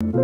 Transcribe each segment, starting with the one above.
Hello,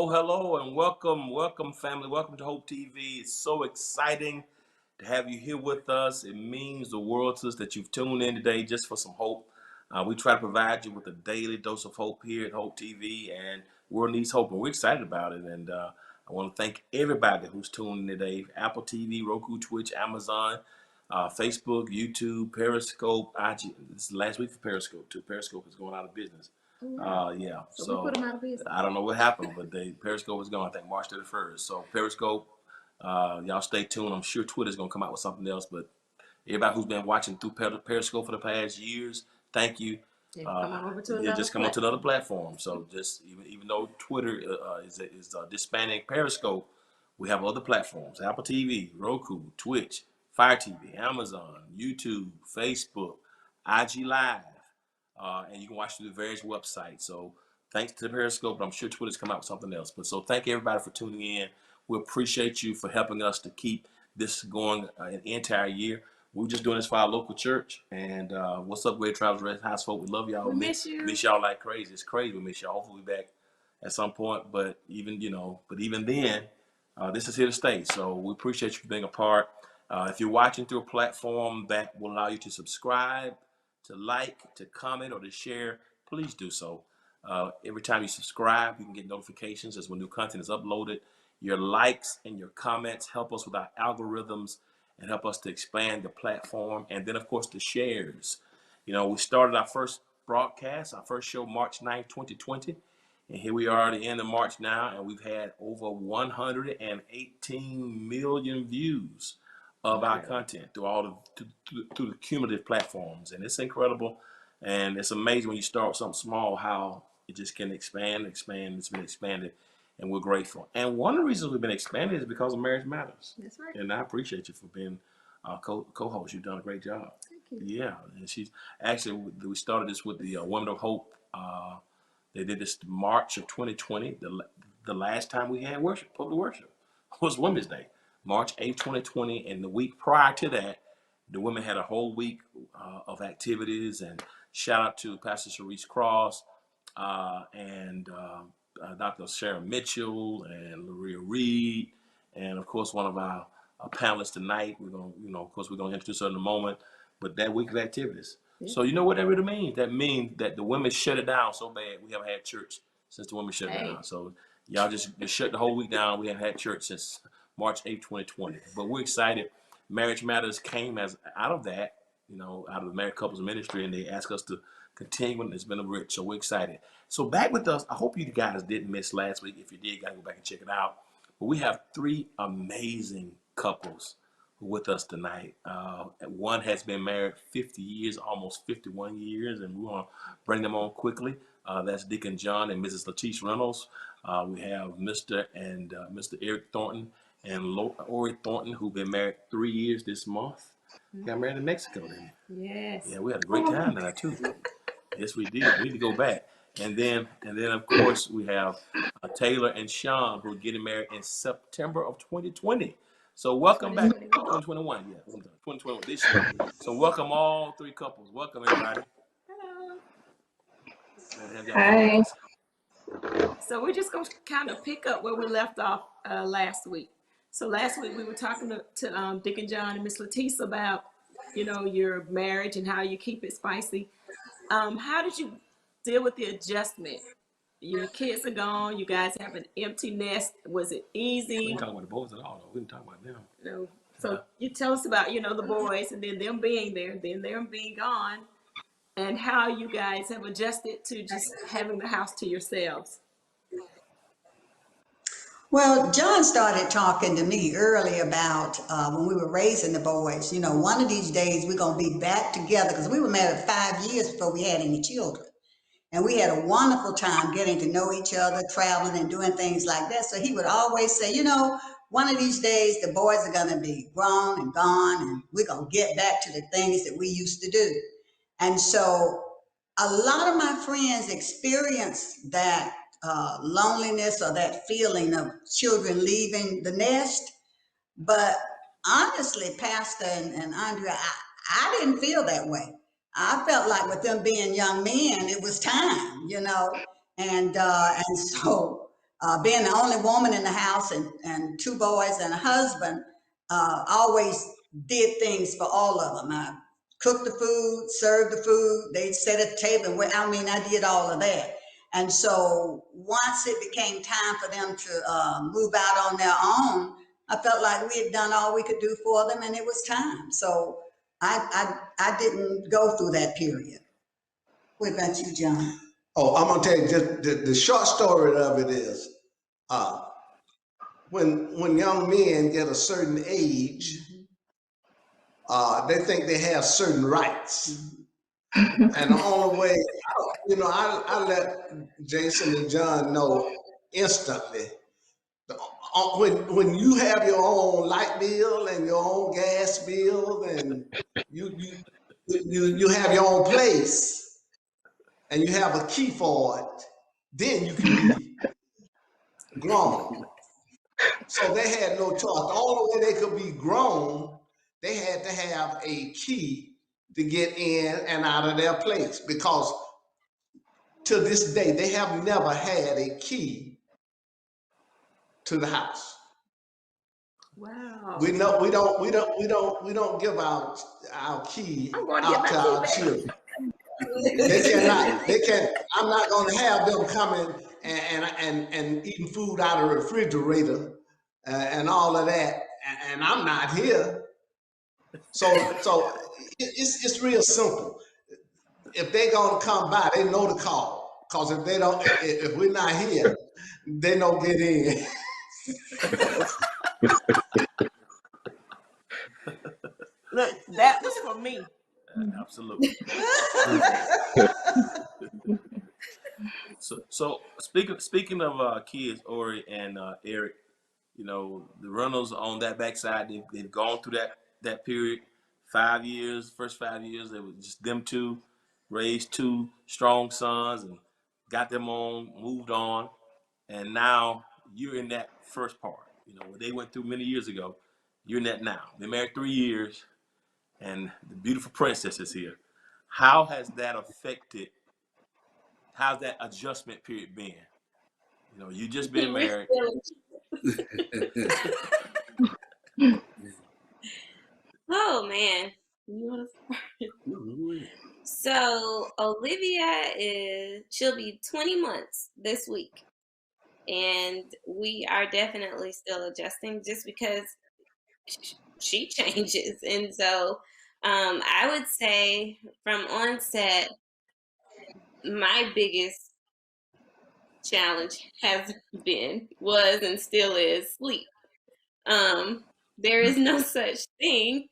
hello, and welcome, family. Welcome to Hope TV. It's so exciting to have you here with us. It means the world to us that you've tuned in today just for some hope. We try to provide you with a daily dose of hope here at Hope TV, and world needs hope, and we're excited about it. And I want to thank everybody who's tuned in today: Apple TV, Roku, Twitch, Amazon, Facebook, YouTube, Periscope, IG. This is last week for Periscope too. Periscope is going out of business. Yeah. So we put them out of business. I don't know what happened, but Periscope was gone, I think March 31st. So Periscope, y'all stay tuned. I'm sure Twitter's gonna come out with something else, but everybody who's been watching through Periscope for the past years, thank you. Come on over to another Just come on to another platform. So just even though Twitter is disbanding Periscope, we have other platforms: Apple TV, Roku, Twitch, Fire TV, Amazon, YouTube, Facebook, IG Live. And you can watch through the various websites. So thanks to Periscope, but I'm sure Twitter's come out with something else. But so thank everybody for tuning in. We appreciate you for helping us to keep this going an entire year. We're just doing this for our local church. And what's up, Great Travelers Red House folk? We love y'all. We miss you. Miss y'all like crazy. It's crazy. We miss y'all. Hopefully we'll be back at some point. But even then, this is here to stay. So we appreciate you for being a part. If you're watching through a platform that will allow you to subscribe, to like, to comment, or to share, please do so. Every time you subscribe, you can get notifications as when new content is uploaded. Your likes and your comments help us with our algorithms and help us to expand the platform. And then, of course, the shares. You know, we started our first broadcast, our first show, March 9th, 2020. And here we are at the end of March now, and we've had over 118 million views of our content through the cumulative platforms, and it's incredible, and it's amazing when you start with something small how it just can expand. It's been expanded, and we're grateful. And one of the reasons we've been expanded is because of Marriage Matters. That's right. And I appreciate you for being co-host. You've done a great job. Thank you. Yeah, and she's actually, we started this with the Women of Hope. They did this March of 2020. The last time we had worship, public worship, was Women's Day. March 8th, 2020, and the week prior to that, the women had a whole week of activities. And shout out to Pastor Sharice Cross and Dr. Sarah Mitchell and Maria Reed, and of course one of our panelists tonight. We're gonna introduce her in a moment. But that week of activities. Yeah. So you know what that really means? That means that the women shut it down so bad we haven't had church since the women shut it down. So y'all just shut the whole week down. We haven't had church since March 8th, 2020. But we're excited. Marriage Matters came out of that, out of the Married Couples Ministry, and they asked us to continue, and it's been a rich. So we're excited. So back with us, I hope you guys didn't miss last week. If you did, you gotta go back and check it out. But we have three amazing couples with us tonight. One has been married 50 years, almost 51 years, and we want to bring them on quickly. That's Deacon John and Mrs. Letitia Reynolds. We have Mr. Eric Thornton and Ori Thornton, who've been married 3 years this month. Got married in Mexico, didn't you? Yes. Yeah, we had a great time there too. Yes, we did. We need to go back. And then of course we have Taylor and Sean, who are getting married in September of 2020. So welcome back, 2021. Yeah, 2021 this year. So welcome all three couples. Welcome everybody. Hello. Hi. So we're just going to kind of pick up where we left off last week. So last week we were talking to Deacon John and Miss Letitia about, your marriage and how you keep it spicy. How did you deal with the adjustment? Your kids are gone. You guys have an empty nest. Was it easy? We didn't talk about the boys at all, though. We didn't talk about them. No. So you tell us about, the boys, and then them being there, then them being gone, and how you guys have adjusted to just having the house to yourselves. Well, John started talking to me early about when we were raising the boys. One of these days we're going to be back together, because we were married 5 years before we had any children. And we had a wonderful time getting to know each other, traveling and doing things like that. So he would always say, you know, one of these days the boys are going to be grown and gone, and we're going to get back to the things that we used to do. And so a lot of my friends experience that loneliness or that feeling of children leaving the nest. But honestly, Pastor and Andrea, I didn't feel that way. I felt like with them being young men, it was time, you know, and so being the only woman in the house and two boys and a husband, always did things for all of them. I cooked the food, served the food, they'd sit at the table. I mean, I did all of that. And so once it became time for them to move out on their own, I felt like we had done all we could do for them, and it was time. So I didn't go through that period. What about you, John? Oh, I'm gonna tell you just the short story of it is, uh, when young men get a certain age, they think they have certain rights, and the only way, you know, I let Jason and John know instantly. When you have your own light bill and your own gas bill, and you have your own place, and you have a key for it, then you can be grown. So they had no choice. The only way they could be grown, they had to have a key to get in and out of their place, because to this day they have never had a key to the house. Wow. We don't give our key I'm going to get out my to key our back. children. They can I'm not gonna have them coming and eating food out of the refrigerator and all of that, and I'm not here. So it's real simple. If they gonna come by, they know to call. Cause if they don't, if we're not here, they don't get in. Look, that was for me. Absolutely. So speaking of kids, Ori and Eric, you know, the Reynolds on that backside, they've gone through that period, 5 years, first 5 years, it was just them two, raised two strong sons and got them on, moved on, and now you're in that first part. You know, what they went through many years ago, you're in that now. Been married 3 years, and the beautiful princess is here. How has that affected? How's that adjustment period been? You know, you just been married. Oh man. You wanna start? So Olivia she'll be 20 months this week. And we are definitely still adjusting just because she changes. And so I would say from onset, my biggest challenge was, and still is sleep. There is no such thing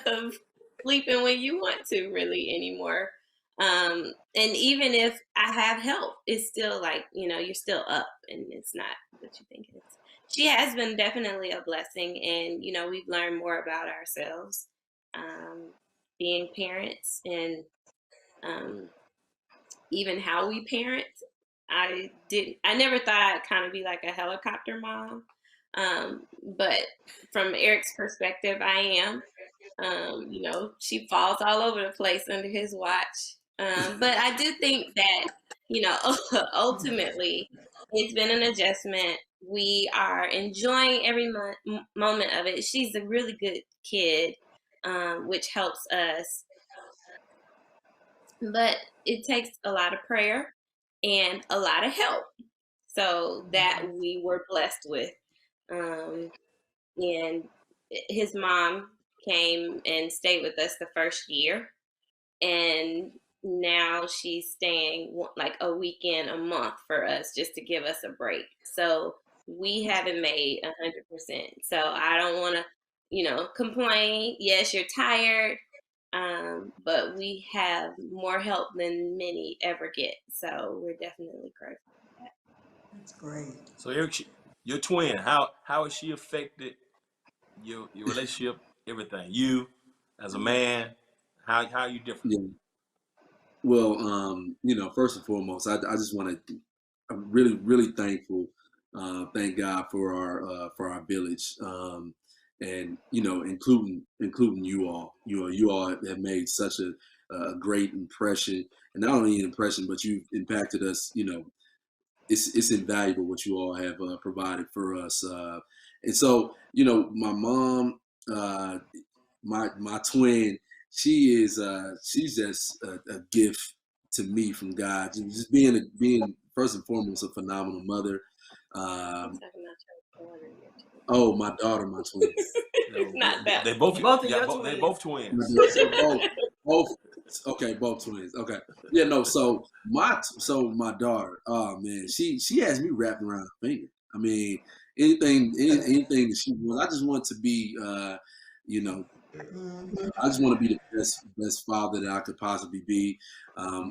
of sleeping when you want to really anymore. And even if I have help, it's still like, you're still up and it's not what you think it is. She has been definitely a blessing, and, we've learned more about ourselves, being parents, and even how we parent. I never thought I'd kind of be like a helicopter mom. But from Eric's perspective, I am. She falls all over the place under his watch. But I do think that, ultimately, it's been an adjustment. We are enjoying every moment of it. She's a really good kid, which helps us. But it takes a lot of prayer and a lot of help. So that we were blessed with. And his mom came and stayed with us the first year, and now she's staying like a weekend a month for us just to give us a break. So we haven't made 100%. So I don't want to, complain. Yes, you're tired. But we have more help than many ever get. So we're definitely grateful for that. That's great. So Eric, your twin, how has she affected your relationship, everything? You as a man, how are you different? Yeah. Well, first and foremost, I just want to, I'm really, really thankful. Thank God for our village, and including you all. You all have made such a great impression, and not only an impression, but you've impacted us. It's invaluable what you all have provided for us. And so, my mom, uh, my twin, she's just a gift to me from God. Just being first and foremost a phenomenal mother. I'm Um, talking about your daughter. oh, my daughter, my twin. Not that. They both Both of yeah, your they twins. both My twins. daughter. So both, okay, both twins. Okay, yeah, no. So my daughter, oh man, she has me wrapped around her finger. I mean, anything that she wants. I just want to be, you know, Mhm. I just want to be the best father that I could possibly be.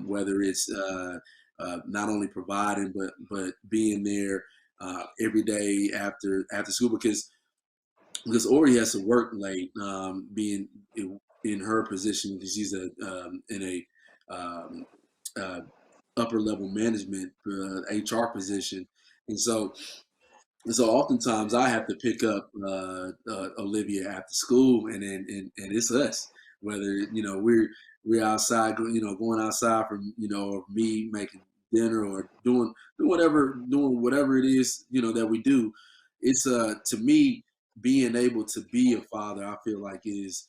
Whether it's not only providing, but being there every day after school, because Ori has to work late, being in her position because she's in a um, uh, upper level management HR position, and so oftentimes I have to pick up Olivia after school, and it's us. Whether we're outside, going outside from or me making dinner or doing whatever it is that we do. It's to me being able to be a father. I feel like is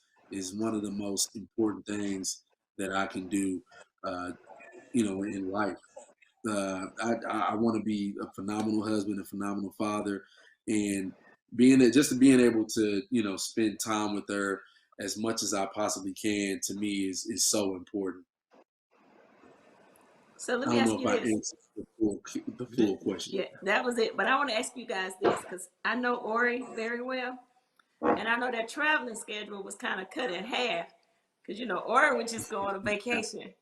one of the most important things that I can do. Uh, in life. I want to be a phenomenal husband, a phenomenal father, and being able to spend time with her as much as I possibly can to me is so important. So let I me don't know ask if you I this. answered the full question. Yeah, that was it. But I want to ask you guys this because I know Ori very well, and I know that traveling schedule was kind of cut in half because Ori would just go on a vacation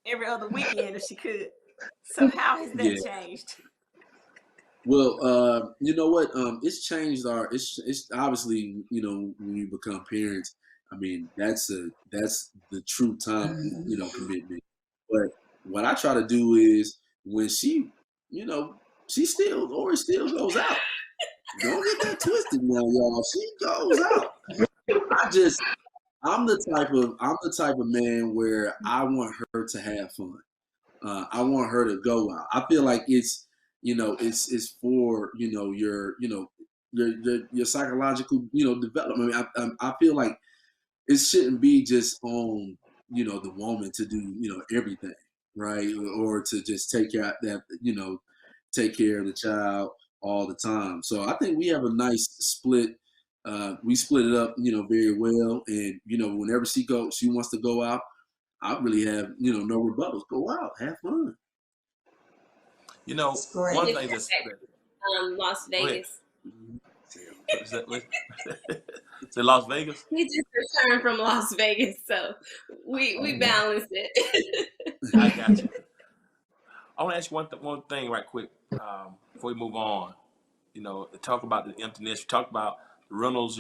every other weekend if she could. So how has that Yeah. changed? Well, you know what? It's changed it's obviously, when you become parents, I mean, that's the true time, commitment. But what I try to do is when you know, or still goes out. Don't get that twisted now, y'all. She goes out. I just, I'm the type of man where I want her to have fun. I want her to go out. I feel like it's for your psychological development. I feel like it shouldn't be just on the woman to do everything, right, or to just take care of the child all the time. So I think we have a nice split. We split it up very well, and whenever she wants to go out, I really have no rebuttals. Go out, have fun. That's He One great. just thing got that's back from Las go ahead. Vegas. Is that say Las Vegas? He just returned from Las Vegas, so we balanced it. I got you. I want to ask you one thing right quick before we move on. Talk about the emptiness. You talked about the Reynolds,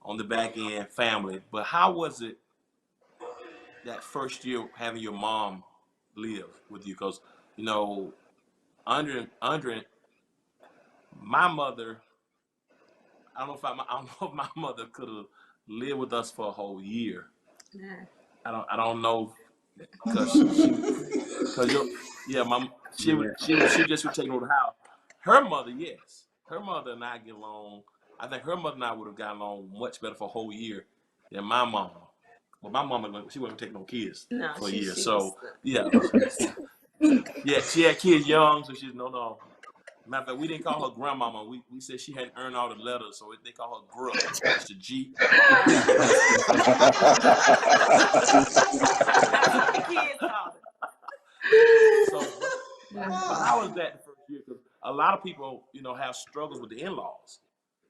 on the back end, family. But how was it that first year having your mom live with you? Because under my mother, I don't know if my mother could have lived with us for a whole year. Nah. I don't know because because yeah, Yeah. she just was taking over the house. Her mother, yes, her mother and I get along. I think her mother and I would have gotten along much better for a whole year than my mama. Well, my mama, she wasn't taking no kids No, for a she year. she was. So yeah, yeah, she had kids young, so she's no. Matter of fact, we didn't call her grandmama. We said she hadn't earned all the letters, so they call her Grub. That's the G. That's what the kids called it. So, but how was that the first year? Because a lot of people, have struggles with the in-laws.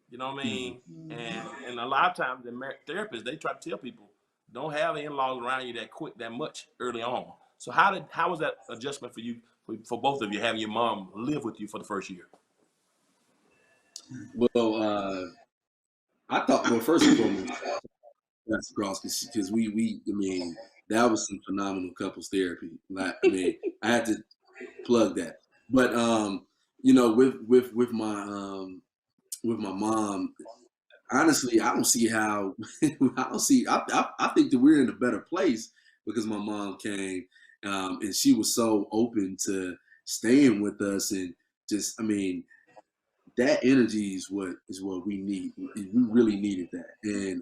You know what I Mhm. mean? And a lot of times, the therapists they try to tell people don't have in-laws around you that quick that much early on. So how was that adjustment for you, for both of you, having your mom live with you for the first year? Well, I thought, well, first and foremost, that's cross because I mean, that was some phenomenal couples therapy. Like, I mean, I had to plug that. But you know, with my mom, honestly, I don't see how I don't see. I think that we're in a better place because my mom came, and she was so open to staying with us, and just, I mean, that energy is what we need. We really needed that, and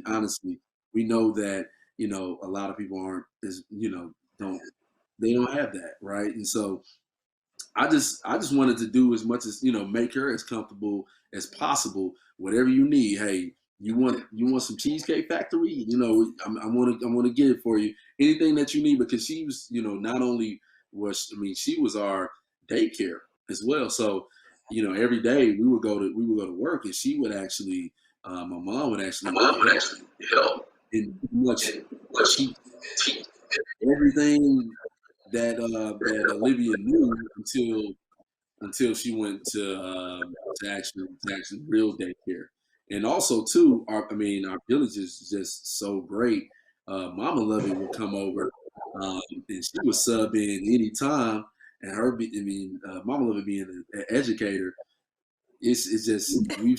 honestly, we know that, you know, a lot of people aren't, as you know, don't have that, right? And so I just wanted to do as much as, you know, make her as comfortable as possible. Whatever you need, hey, you want some Cheesecake Factory, you know, I want to get it for you. Anything that you need, because she was, you know, not only was, I mean, she was our daycare as well. So, you know, every day we would go to work, and she would actually, my mom would actually help in pretty much teach everything that Olivia knew until she went to actually real daycare. And also too, I mean, our village is just so great. Mama Lovey would come over, and she would sub in anytime. And I mean, Mama Lovey being an educator, it's just we've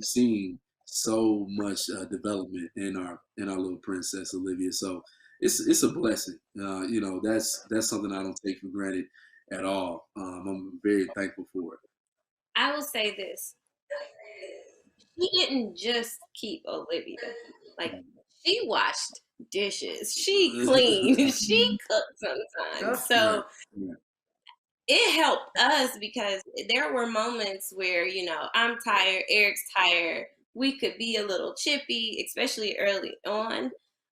seen so much development in our little princess Olivia. So it's a blessing. You know, that's something I don't take for granted at all. I'm very thankful for it. I will say this. She didn't just keep Olivia. Like, she washed dishes, she cleaned, she cooked sometimes. Right. So Yeah. it helped us because there were moments where, you know, I'm tired, Eric's tired. We could be a little chippy, especially early on.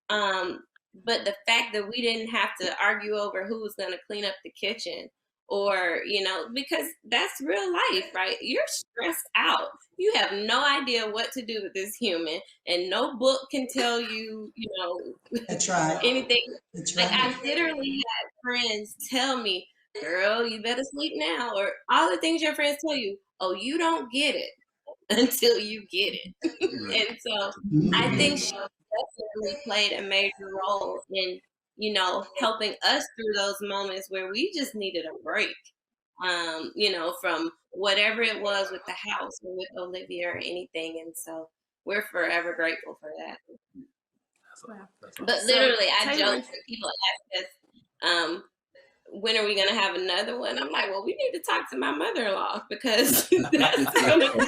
Um, but the fact that we didn't have to argue over who was going to clean up the kitchen, or, you know, because that's real life, right? You're stressed out. You have no idea what to do with this human, and no book can tell you, you know, That's right. anything. That's Like, right. I literally had friends tell me, girl, you better sleep now, or all the things your friends tell you. Oh, you don't get it until you get it. Right. And so I think Mhm. she definitely played a major role in, you know, helping us through those moments where we just needed a break, you know, from whatever it was with the house or with Olivia or anything. And so we're forever grateful for that. Wow. That's But awesome. So literally, I Taylor, joke when people ask us, when are we going to have another one? I'm like, well, we need to talk to my mother-in-law, because that's going to,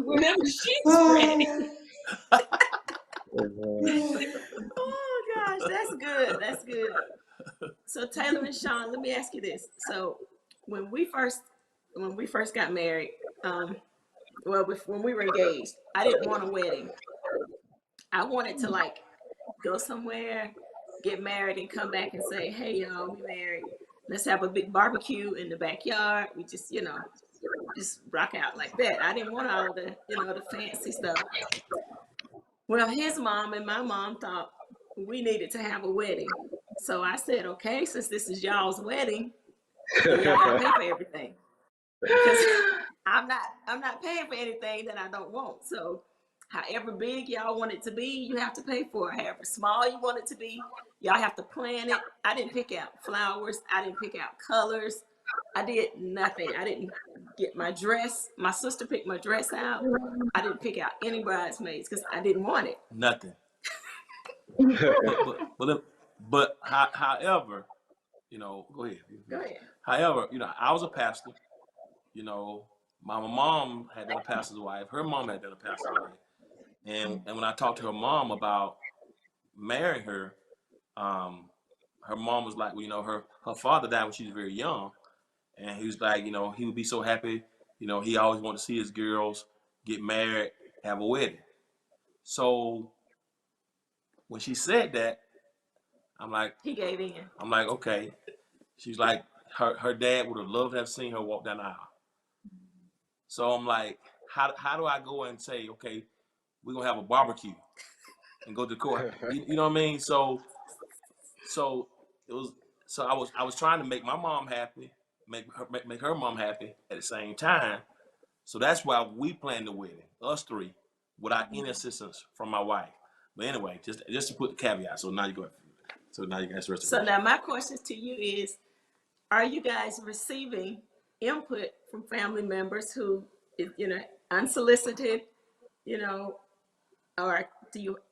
whenever she's ready. oh gosh, that's good. That's good. So Taylor and Sean, let me ask you this. So when we first got married, when we were engaged, I didn't want a wedding. I wanted to like go somewhere, get married, and come back and say, "Hey, y'all, we married. Let's have a big barbecue in the backyard. We just, you know, just rock out like that." I didn't want all the, you know, the fancy stuff. Well, his mom and my mom thought we needed to have a wedding. So I said, okay, since this is y'all's wedding, then y'all gotta pay for everything. Because I'm not paying for anything that I don't want. So however big y'all want it to be, you have to pay for it. However small you want it to be, y'all have to plan it. I didn't pick out flowers, I didn't pick out colors. I did nothing. I didn't get my dress. My sister picked my dress out. I didn't pick out any bridesmaids because I didn't want it. Nothing. However, you know, go ahead. Go ahead. However, you know, I was a pastor. You know, my mom had been a pastor's wife. Her mom had been a pastor's wife. And when I talked to her mom about marrying her, her mom was like, well, you know, her father died when she was very young, and he was like, you know, he would be so happy. You know, he always wanted to see his girls get married, have a wedding. So when she said that, I'm like, He gave in. okay. She's like, her dad would have loved to have seen her walk down the aisle. So I'm like, how do I go and say, okay, we're gonna have a barbecue and go to the court? You know what I mean? So it was so I was trying to make my mom happy, make her mom happy at the same time. So that's why we planned the wedding, us three, without any assistance from my wife. But anyway, just to put the caveat. So now you go. So now you can answer the rest of the So question. now my questions to you is, are you guys receiving input from family members who, you know, unsolicited, you know, or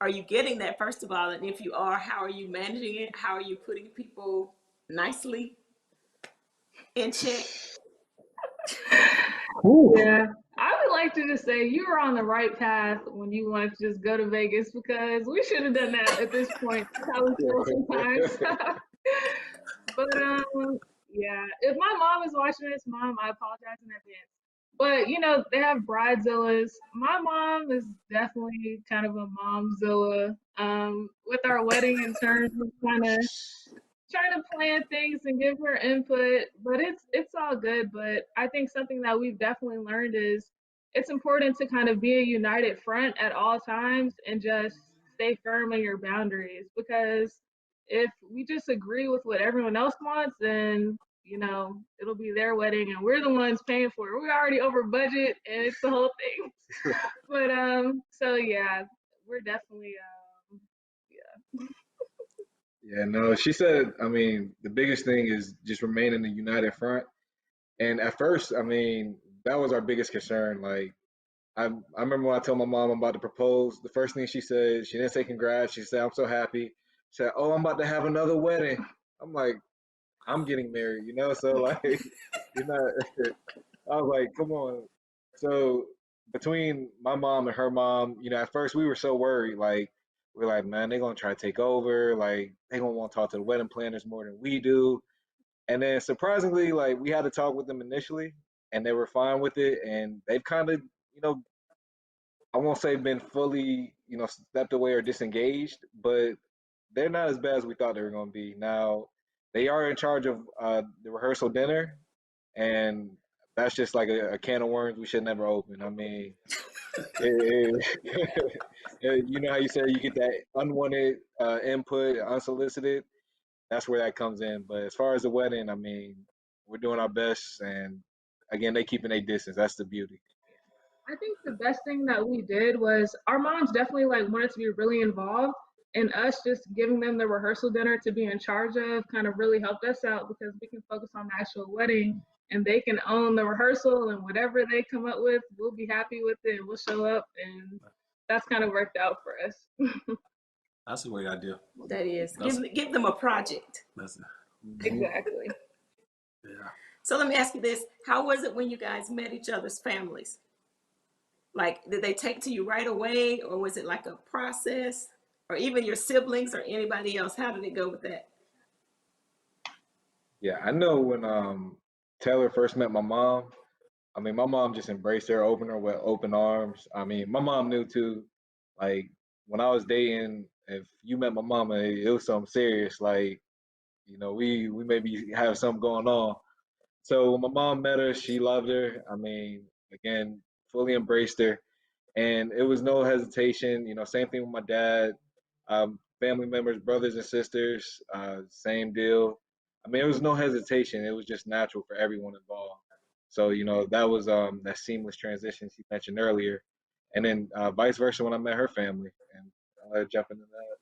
are you getting that, first of all? And if you are, how are you managing it? How are you putting people nicely in check? Yeah, I would like to just say you were on the right path when you wanted to just go to Vegas, because we should have done that at this point. That's how we feel sometimes. But yeah, if my mom is watching this, mom, I apologize in advance. But you know, they have bridezillas. My mom is definitely kind of a momzilla. With our wedding in terms of kind of trying to plan things and give her input, but it's all good. But I think something that we've definitely learned is it's important to kind of be a united front at all times and just stay firm in your boundaries, because if we just agree with what everyone else wants, then you know it'll be their wedding and we're the ones paying for it. We're already over budget and it's the whole thing. But so yeah, we're definitely yeah. Yeah, no, she said, I mean, the biggest thing is just remaining a united front. And at first, I mean, that was our biggest concern. Like, I remember when I told my mom I'm about to propose, the first thing she said, she didn't say congrats. She said, I'm so happy. She said, oh, I'm about to have another wedding. I'm like, I'm getting married, you know? So, like, you're not, I was like, come on. So, between my mom and her mom, you know, at first we were so worried. Like, we're like, man, they're going to try to take over. Like, they going to want to talk to the wedding planners more than we do. And then surprisingly, like, we had to talk with them initially and they were fine with it. And they've kind of, you know, I won't say been fully, you know, stepped away or disengaged, but they're not as bad as we thought they were going to be. Now, they are in charge of the rehearsal dinner, and that's just like a can of worms we should never open. I mean, you know how you said you get that unwanted input, unsolicited. That's where that comes in. But as far as the wedding, I mean, we're doing our best, and again, they keeping their distance. That's the beauty. I think the best thing that we did was our moms definitely like wanted to be really involved, and us just giving them the rehearsal dinner to be in charge of kind of really helped us out, because we can focus on the actual wedding and they can own the rehearsal, and whatever they come up with, we'll be happy with it and we'll show up, and that's kind of worked out for us. That's a great idea. That is, That's give them a project. that's Exactly. yeah. So let me ask you this: how was it when you guys met each other's families? Like, did they take to you right away, or was it like a process, or even your siblings or anybody else? How did it go with that? Yeah, I know when Taylor first met my mom. I mean, my mom just embraced her, opened her with open arms. I mean, my mom knew too. Like when I was dating, if you met my mama, it was something serious. Like, you know, we maybe have something going on. So when my mom met her, she loved her. I mean, again, fully embraced her, and it was no hesitation. You know, same thing with my dad, family members, brothers and sisters, same deal. I mean, it was no hesitation. It was just natural for everyone involved. So you know, that was that seamless transition she mentioned earlier, and then vice versa when I met her family, and I'll let her jump into that.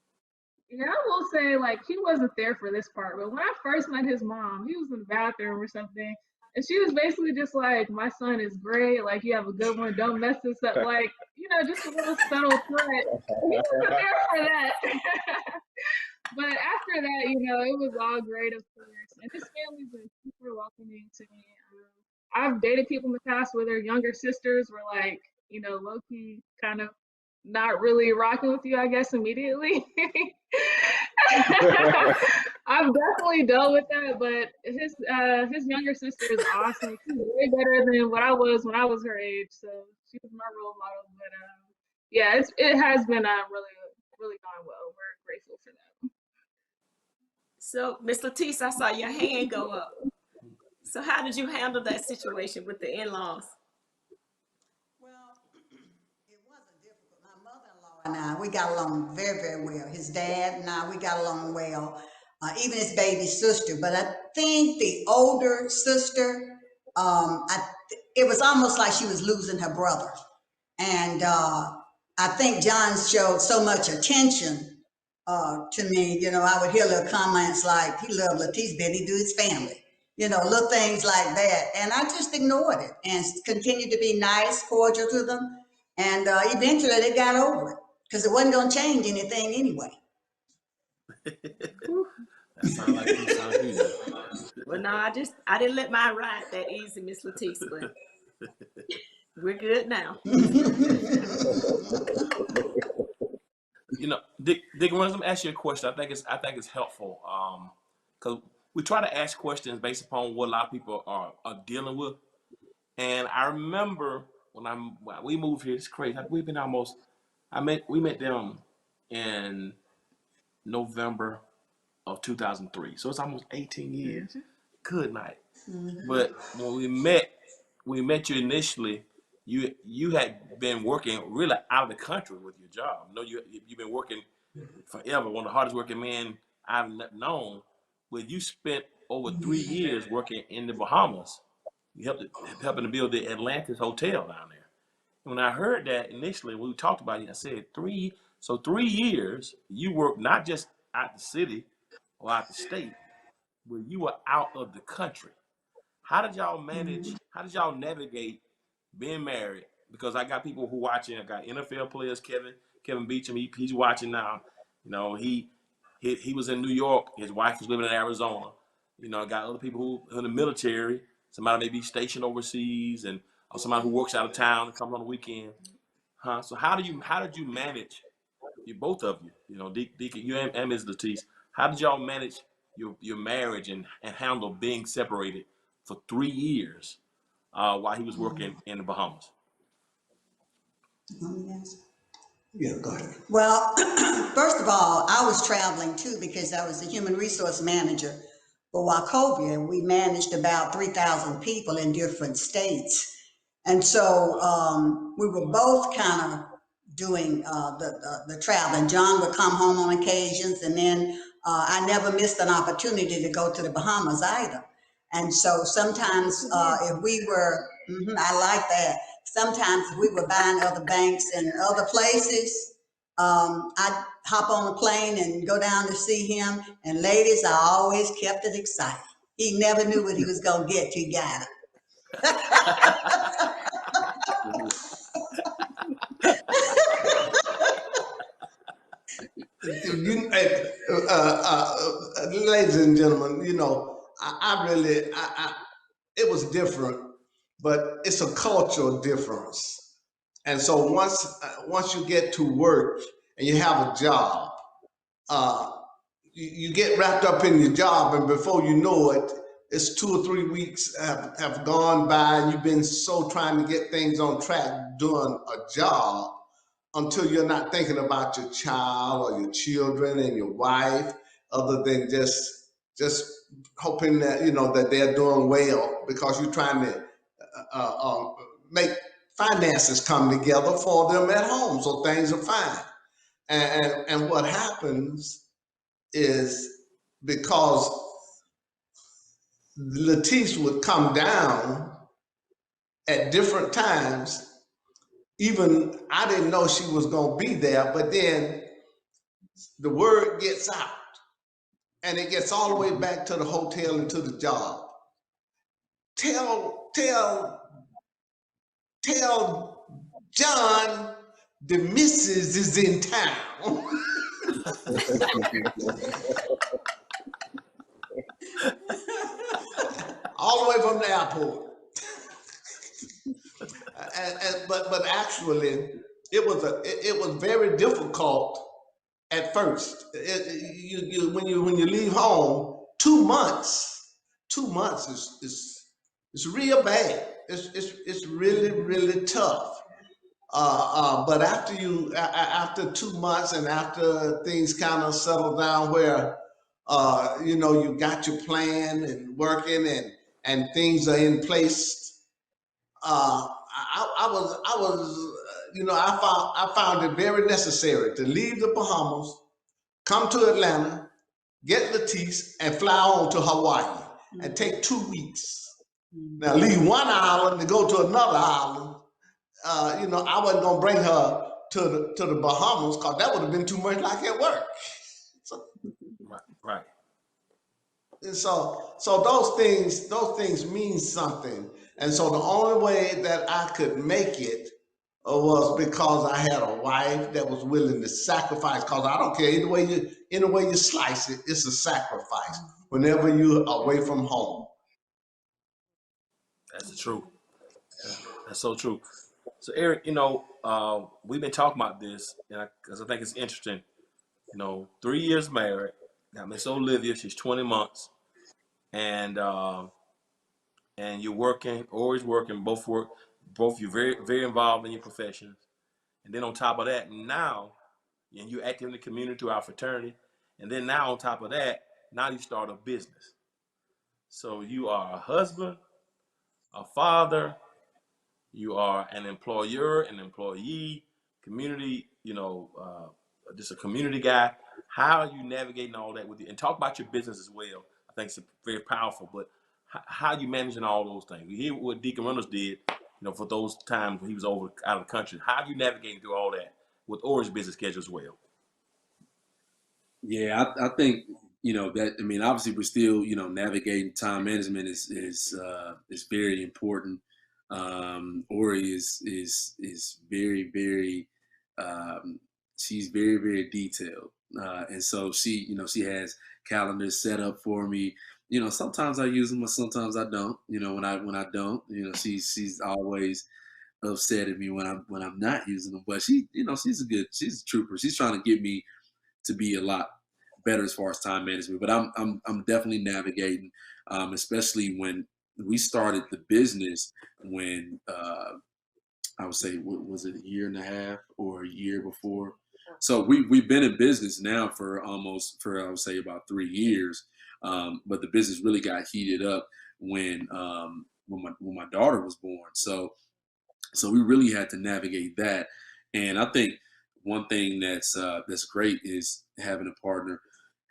Yeah, I will say, like, he wasn't there for this part, but when I first met his mom, he was in the bathroom or something, and she was basically just like, "My son is great. Like, you have a good one. Don't mess this up." Like, you know, just a little subtle threat. He wasn't there for that. But after that, you know, it was all great, of course. And his family's been super welcoming to me. I've dated people in the past where their younger sisters were like, you know, low key kind of not really rocking with you, I guess, immediately. I've definitely dealt with that, but his younger sister is awesome. She's way better than what I was when I was her age, so she was my role model. But yeah, it has been really gone well. We're grateful for that. So, Miss Latisse, I saw your hand go up. So, how did you handle that situation with the in-laws? Well, Now we got along very, very well. His dad and I, we got along well. Even his baby sister. But I think the older sister, it was almost like she was losing her brother. And I think John showed so much attention to me. You know, I would hear little comments like, he loved Latisse, but he do his family. You know, little things like that. And I just ignored it and continued to be nice, cordial to them. And eventually they got over it because it wasn't going to change anything anyway. That sounds like you sound good. Well, no, I didn't let mine ride that easy, Miss Latisse, but we're good now. You know, Dick, let me ask you a question. I think it's helpful because we try to ask questions based upon what a lot of people are dealing with. And I remember when we moved here, it's crazy. We've been we met them in November of 2003. So it's almost 18 years. Mm-hmm. Good night. Mm-hmm. But when we met you initially, you had been working really out of the country with your job. You know, you've been working forever. One of the hardest working men I've known. But you spent over 3 years working in the Bahamas. You helping to build the Atlantis Hotel down there. When I heard that initially, when we talked about it, I said 3 years you worked not just out the city or out the state, but you were out of the country. How did y'all manage? How did y'all navigate being married? Because I got people who watching. I got NFL players, Kevin Beecham. He's watching now. You know, he was in New York. His wife was living in Arizona. You know, I got other people who in the military. Somebody may be stationed overseas, and or somebody who works out of town and comes on the weekend. So how did you manage? You both of you. You know, Deacon, you and Ms. Latisse. How did y'all manage your marriage and handle being separated for 3 years while he was working in the Bahamas? Yeah, go ahead. Well, first of all, I was traveling too because I was the human resource manager for Wachovia. We managed about 3,000 people in different states. And so we were both kind of doing the traveling. John would come home on occasions, and then I never missed an opportunity to go to the Bahamas either. And so sometimes if we were, I like that. Sometimes if we were buying other banks and other places, I'd hop on a plane and go down to see him. And ladies, I always kept it excited. He never knew what he was going to get till he got it. Ladies and gentlemen, you know, it was different, but it's a cultural difference. And so once you get to work and you have a job, you get wrapped up in your job, and before you know it, it's 2 or 3 weeks have gone by, and you've been so trying to get things on track doing a job until you're not thinking about your child or your children and your wife, other than just hoping that, you know, that they're doing well, because you're trying to make finances come together for them at home so things are fine. And what happens is, because Latisse would come down at different times, even I didn't know she was going to be there, but then the word gets out and it gets all the way back to the hotel and to the job. Tell John the missus is in town. All the way from the airport. But actually, it was very difficult at first. When you leave home, 2 months is real bad. It's really tough. But after 2 months, and after things kind of settle down, where you know, you got your plan and working and things are in place, I was I found it very necessary to leave the Bahamas, come to Atlanta, get Latisse, and fly on to Hawaii and take 2 weeks. Now leave one island to go to another island. I wasn't gonna bring her to the Bahamas because that would have been too much like at work. So, Right. and so those things mean something. And so the only way that I could make it was because I had a wife that was willing to sacrifice. Because I don't care any way you slice it, it's a sacrifice whenever you're away from home. That's the truth. That's so true. So Eric, we've been talking about this, because I think it's interesting. 3 years married. Got Miss Olivia. She's 20 months, and you're working, always working. Both you're very, very involved in your professions, and then on top of that, now, and you're active in the community through our fraternity, and then now on top of that, now you start a business. So you are a husband, a father, you are an employer, an employee, community, just a community guy. How are you navigating all that with you? And talk about your business as well. I think it's very powerful, but how are you managing all those things? We hear what Deacon Reynolds did, for those times when he was out of the country. How are you navigating through all that with Ori's business schedule as well? Yeah, I think obviously we're still navigating time management is very important. Ori is very, very she's very, very detailed, and so she has calendars set up for me. Sometimes I use them, but sometimes I don't. When I don't, she's always upset at me when I'm not using them. But she's a trooper. She's trying to get me to be a lot better as far as time management. But I'm definitely navigating, especially when we started the business when I would say, what was it, a year and a half or a year before? So we've been in business now for I would say about 3 years. But the business really got heated up when my daughter was born. So we really had to navigate that. And I think one thing that's great is having a partner,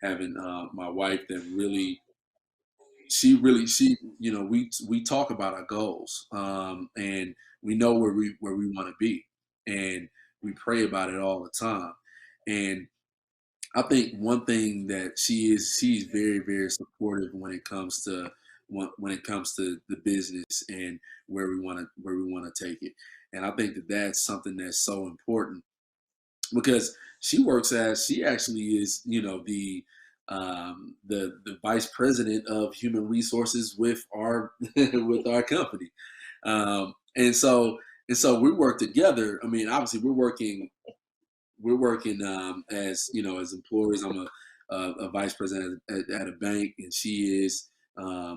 having my wife that really we talk about our goals, and we know where we want to be, and we pray about it all the time. And I think one thing that she's very, very supportive when it comes to the business and where we want to take it. And I think that that's something that's so important, because she actually is the vice president of human resources with our with our company, and so we work together. I mean, obviously we're working as as employees. I'm a vice president at a bank, and she is a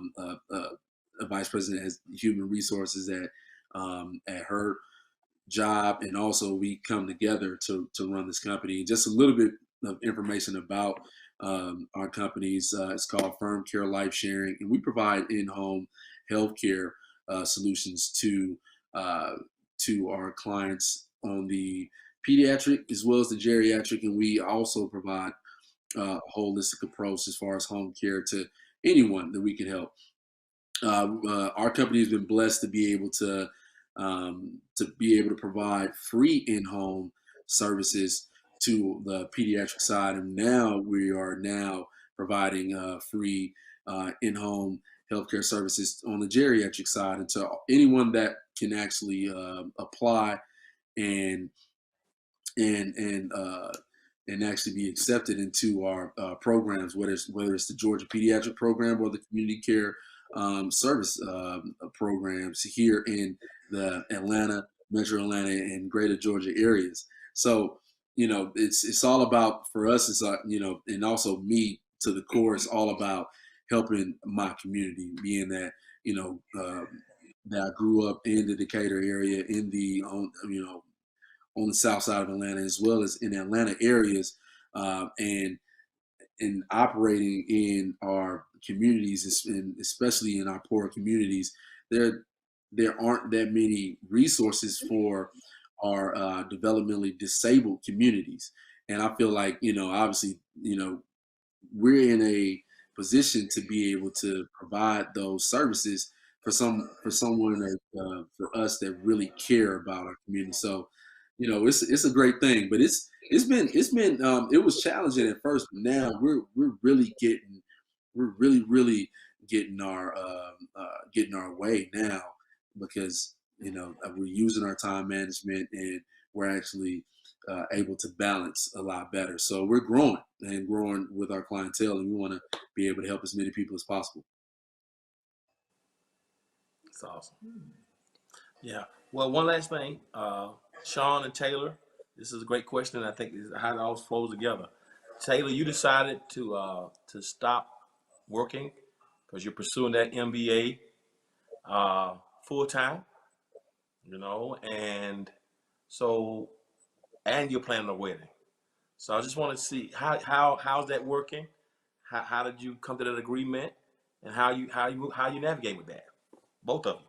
vice president as human resources at her job. And also we come together to run this company. Just a little bit of information about our companies. It's called Firm Care Life Sharing, and we provide in-home healthcare solutions to our clients on the pediatric as well as the geriatric, and we also provide a holistic approach as far as home care to anyone that we can help. Our company has been blessed to be able to provide free in-home services to the pediatric side, and now we are providing free in-home healthcare services on the geriatric side, and to anyone that can actually apply and actually be accepted into our programs, whether it's the Georgia Pediatric Program or the Community Care Service programs here in the Atlanta, Metro Atlanta, and Greater Georgia areas. So it's all about, for us, it's and also me to the core, it's all about helping my community, being that that I grew up in the Decatur area, in the on the south side of Atlanta, as well as in Atlanta areas, and operating in our communities, and especially in our poorer communities. There aren't that many resources for are developmentally disabled communities. And I feel like, obviously, we're in a position to be able to provide those services for someone that, for us that really care about our community. So, it's a great thing, but it was challenging at first, but now we're really getting our way now, because we're using our time management, and we're actually able to balance a lot better. So we're growing with our clientele, and we want to be able to help as many people as possible. That's awesome. Yeah. Well, one last thing, Sean and Taylor, this is a great question. I think is how it all flows together. Taylor, you decided to stop working because you're pursuing that MBA full time, and so you're planning a wedding. So I just want to see how's that working? How did you come to that agreement, and how you navigate with that? Both of them.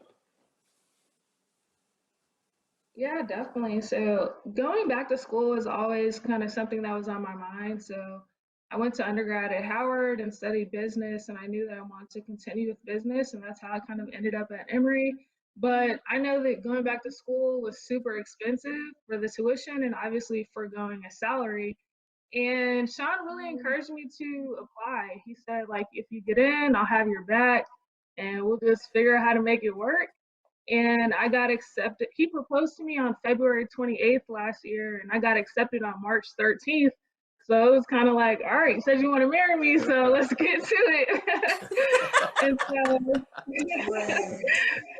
Yeah, definitely. So going back to school was always kind of something that was on my mind. So I went to undergrad at Howard and studied business, and I knew that I wanted to continue with business, and that's how I kind of ended up at Emory. But I know that going back to school was super expensive for the tuition and obviously foregoing a salary. And Sean really encouraged me to apply. He said, like, if you get in, I'll have your back and we'll just figure out how to make it work. And I got accepted. He proposed to me on February 28th last year, and I got accepted on March 13th. So it was kind of like, all right, you said you want to marry me, so let's get to it. And so,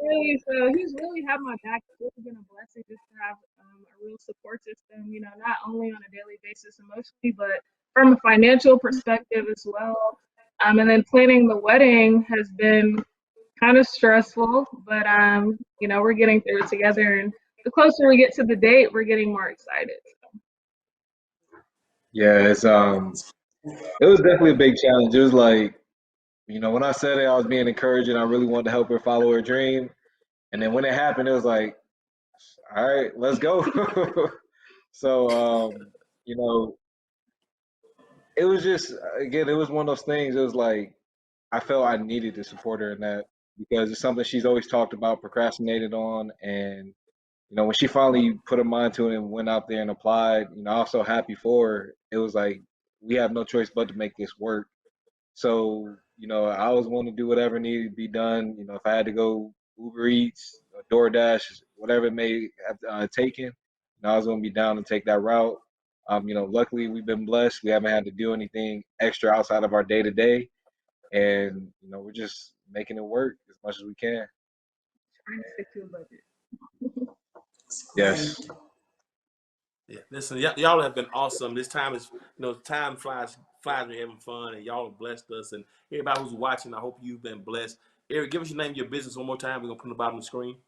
really, so he's really had my back. It's really been a blessing just to have a real support system, not only on a daily basis emotionally, but from a financial perspective as well. And then planning the wedding has been kind of stressful, but we're getting through it together. And the closer we get to the date, we're getting more excited. Yeah, it was definitely a big challenge. It was like, when I said it, I was being encouraging. I really wanted to help her follow her dream. And then when it happened, it was like, all right, let's go. So, it was just, again, it was one of those things. It was like, I felt I needed to support her in that, because it's something she's always talked about, procrastinated on. And, when she finally put her mind to it and went out there and applied, I was so happy for her. It was like, we have no choice but to make this work. So, I always want to do whatever needed to be done. If I had to go Uber Eats, DoorDash, whatever it may have taken, I was going to be down to take that route. Luckily we've been blessed. We haven't had to do anything extra outside of our day to day, and we're just making it work as much as we can. Trying to stick to a budget. Yes. Yeah, listen, y'all have been awesome. This time is, time flies when you're having fun, and y'all have blessed us. And everybody who's watching, I hope you've been blessed. Eric, give us your name, your business one more time. We're gonna put it on the bottom of the screen.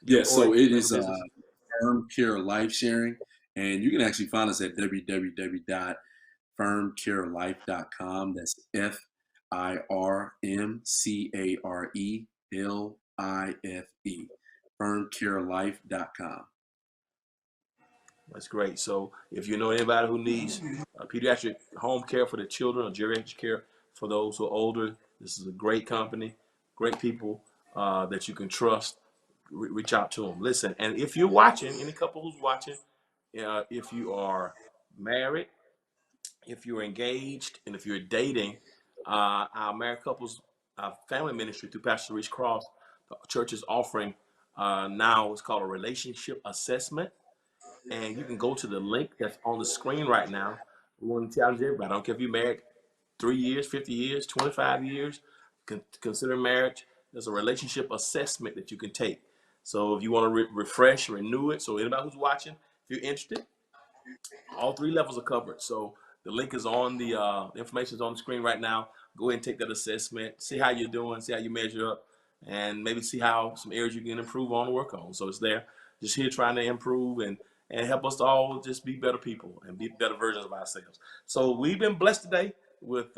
Yeah, so it is Firm Care Life Sharing, and you can actually find us at www.firmcarelife.com. That's FIRMCARELIFE, firmcarelife.com. That's great. So if you know anybody who needs pediatric home care for the children or geriatric care for those who are older, this is a great company, great people that you can trust. Reach out to them. Listen, and if you're watching, any couple who's watching, if you are married, if you're engaged, and if you're dating, our married couples family ministry through Pastor Reese Cross, the church is offering now, it's called a relationship assessment. And you can go to the link that's on the screen right now. We want to challenge everybody. I don't care if you're married 3 years, 50 years, 25 years, consider marriage. There's a relationship assessment that you can take. So if you want to refresh, renew it. So anybody who's watching, if you're interested, all 3 levels are covered. So the link is on the information is on the screen right now. Go ahead and take that assessment. See how you're doing. See how you measure up, and maybe see how some areas you can improve on and work on. So it's there. Just here trying to improve and help us all just be better people and be better versions of ourselves. So we've been blessed today with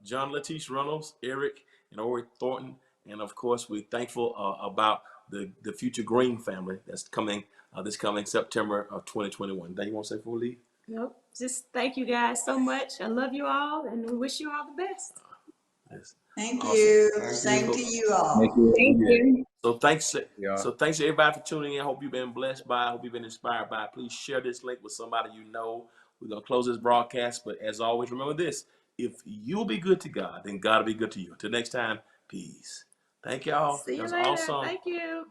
John Latish Reynolds, Eric, and Ori Thornton. And of course, we're thankful about the future Green family that's coming this coming September of 2021. That you want to say before we leave? Nope. Just thank you guys so much. I love you all and we wish you all the best. Yes. Thank Awesome. you. Thank Same you. to you Thank all. you. Thank you. So thanks, Yeah. so thanks to everybody for tuning in. Hope you've been blessed by it. Hope you've been inspired by it. Please share this link with somebody you know. We're gonna close this broadcast, but as always, remember this: if you'll be good to God, then God will be good to you. Until next time, peace. Thank y'all. See That you was later. awesome. Thank you.